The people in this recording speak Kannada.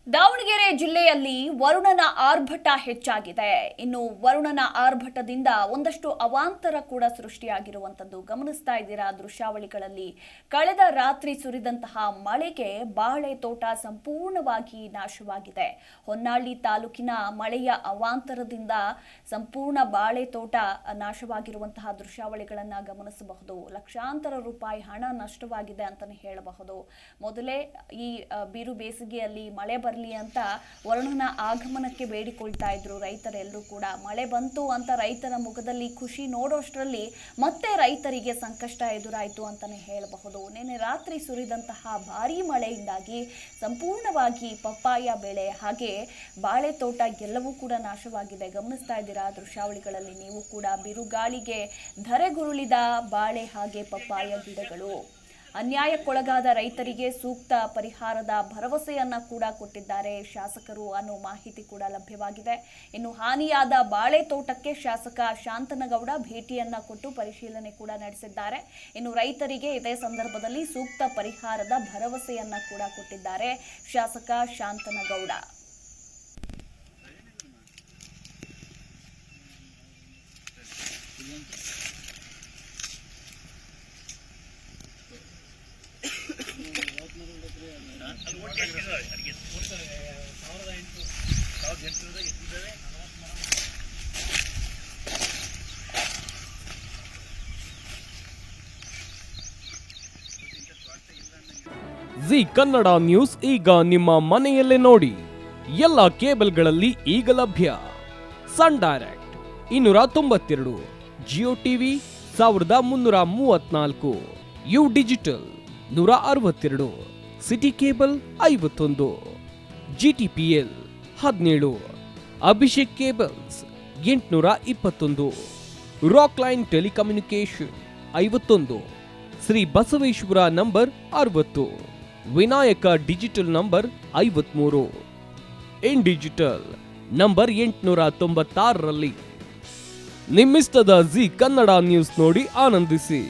ದಾವಣಗೆರೆ ಜಿಲ್ಲೆಯಲ್ಲಿ ವರುಣನ ಆರ್ಭಟ ಹೆಚ್ಚಾಗಿದೆ. ಇನ್ನು ವರುಣನ ಆರ್ಭಟದಿಂದ ಒಂದಷ್ಟು ಅವಾಂತರ ಕೂಡ ಸೃಷ್ಟಿಯಾಗಿರುವಂತದ್ದು ಗಮನಿಸ್ತಾ ಇದ್ದೀರಾ ದೃಶ್ಯಾವಳಿಗಳಲ್ಲಿ. ಕಳೆದ ರಾತ್ರಿ ಸುರಿದಂತಹ ಮಳೆಗೆ ಬಾಳೆ ತೋಟ ಸಂಪೂರ್ಣವಾಗಿ ನಾಶವಾಗಿದೆ. ಹೊನ್ನಾಳಿ ತಾಲೂಕಿನ ಮಳೆಯ ಅವಾಂತರದಿಂದ ಸಂಪೂರ್ಣ ಬಾಳೆ ತೋಟ ನಾಶವಾಗಿರುವಂತಹ ದೃಶ್ಯಾವಳಿಗಳನ್ನ ಗಮನಿಸಬಹುದು. ಲಕ್ಷಾಂತರ ರೂಪಾಯಿ ಹಣ ನಷ್ಟವಾಗಿದೆ ಅಂತಾನೆ ಹೇಳಬಹುದು. ಮೊದಲೇ ಈ ಬಿರು ಬೇಸಿಗೆಯಲ್ಲಿ ಮಳೆ ಬರಲಿ ಅಂತ ವರುಣನ ಆಗಮನಕ್ಕೆ ಬೇಡಿಕೊಳ್ತಾ ಇದ್ರು ರೈತರೆಲ್ಲರೂ ಕೂಡ. ಮಳೆ ಬಂತು ಅಂತ ರೈತರ ಮುಖದಲ್ಲಿ ಖುಷಿ ನೋಡೋಷ್ಟರಲ್ಲಿ ಮತ್ತೆ ರೈತರಿಗೆ ಸಂಕಷ್ಟ ಎದುರಾಯಿತು ಅಂತಾನೆ ಹೇಳಬಹುದು. ನಿನ್ನೆ ರಾತ್ರಿ ಸುರಿದಂತಹ ಭಾರೀ ಮಳೆಯಿಂದಾಗಿ ಸಂಪೂರ್ಣವಾಗಿ ಪಪ್ಪಾಯ ಬೆಳೆ ಹಾಗೆ ಬಾಳೆ ತೋಟ ಎಲ್ಲವೂ ಕೂಡ ನಾಶವಾಗಿದೆ. ಗಮನಿಸ್ತಾ ಇದ್ದೀರಾ ದೃಶ್ಯಾವಳಿಗಳಲ್ಲಿ ನೀವು ಕೂಡ. ಬಿರುಗಾಳಿಗೆ ಧರೆಗುರುಳಿದ ಬಾಳೆ ಹಾಗೆ ಪಪ್ಪಾಯ ಗಿಡಗಳು. ಅನ್ಯಾಯಕ್ಕೊಳಗಾದ ರೈತರಿಗೆ ಸೂಕ್ತ ಪರಿಹಾರದ ಭರವಸೆಯನ್ನ ಕೂಡ ಕೊಟ್ಟಿದ್ದಾರೆ ಶಾಸಕರು ಅನ್ನೋ ಮಾಹಿತಿ ಕೂಡ ಲಭ್ಯವಾಗಿದೆ. ಇನ್ನು ಹಾನಿಯಾದ ಬಾಳೆ ತೋಟಕ್ಕೆ ಶಾಸಕ ಶಾಂತನಗೌಡ ಭೇಟಿಯನ್ನ ಕೊಟ್ಟು ಪರಿಶೀಲನೆ ಕೂಡ ನಡೆಸಿದ್ದಾರೆ. ಇನ್ನು ರೈತರಿಗೆ ಇದೇ ಸಂದರ್ಭದಲ್ಲಿ ಸೂಕ್ತ ಪರಿಹಾರದ ಭರವಸೆಯನ್ನ ಕೂಡ ಕೊಟ್ಟಿದ್ದಾರೆ ಶಾಸಕ ಶಾಂತನಗೌಡ. ಜಿ ಕನ್ನಡ ನ್ಯೂಸ್ ಈಗ ನಿಮ್ಮ ಮನೆಯಲ್ಲೇ ನೋಡಿ. ಎಲ್ಲ ಕೇಬಲ್ಗಳಲ್ಲಿ ಈಗ ಲಭ್ಯ. Sun Direct 292, Jio TV 1334, U Digital 162, City Cable 51, GTPL 17, Abhishek cables 821, Rock Line Telecommunication 51, Shri Basaveshwara number 60, Vinayaka digital number 53, In Digital number 896ರಲ್ಲಿ ನಿಮ್ಮಿಸ್ತದ ಜಿ ಕನ್ನಡ ನ್ಯೂಸ್ ನೋಡಿ ಆನಂದಿಸಿ.